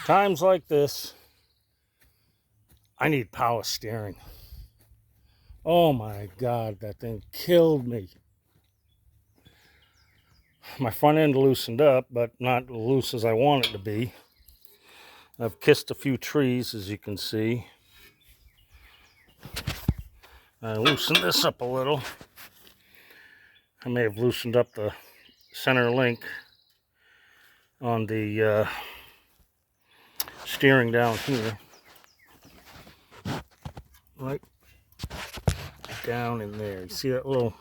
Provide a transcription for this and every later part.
Times like this, I need power steering. Oh my God, that thing killed me. My front end loosened up, but not loose as I want it to be. I've kissed a few trees, as you can see. I loosened this up a little. I may have loosened up the center link on the steering down here. Right down in there. You see that little,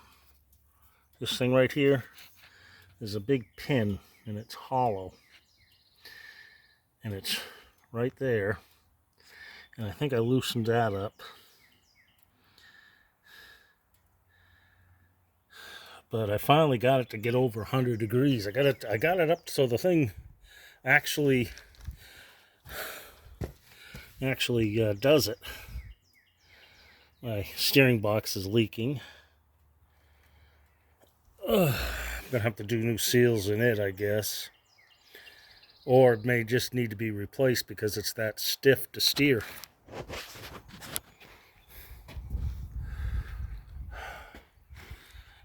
this thing right here? There's a big pin and it's hollow. And it's right there. And I think I loosened that up. But I finally got it to get over 100 degrees. I got it up so the thing actually does it. My steering box is leaking. I'm gonna have to do new seals in it, I guess. Or it may just need to be replaced because it's that stiff to steer.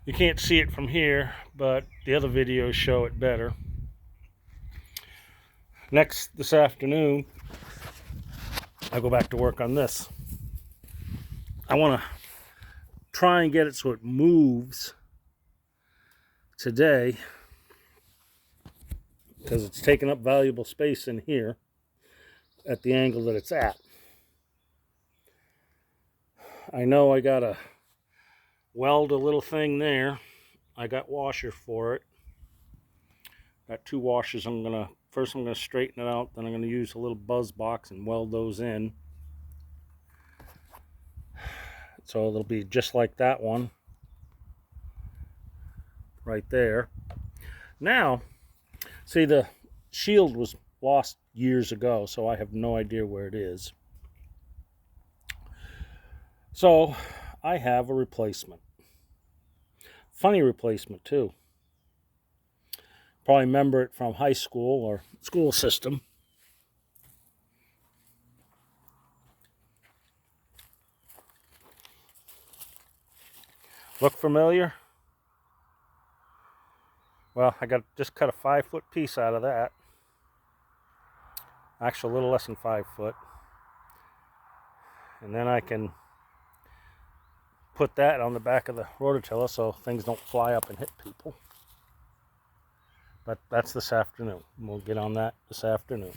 You can't see it from here, but the other videos show it better. This afternoon, I go back to work on this. I want to try and get it so it moves today, because it's taking up valuable space in here at the angle that it's at. I know I gotta weld a little thing there. I got washer for it. Got 2 washers. First I'm gonna straighten it out, then I'm gonna use a little buzz box and weld those in. So it'll be just like that one right there. Now, see, the shield was lost years ago, so I have no idea where it is. So I have a replacement. Funny replacement too. Probably remember it from high school or school system. Look familiar? Well, I just cut a 5-foot piece out of that. Actually, a little less than 5 foot. And then I can put that on the back of the rototiller so things don't fly up and hit people. But that's this afternoon. We'll get on that this afternoon.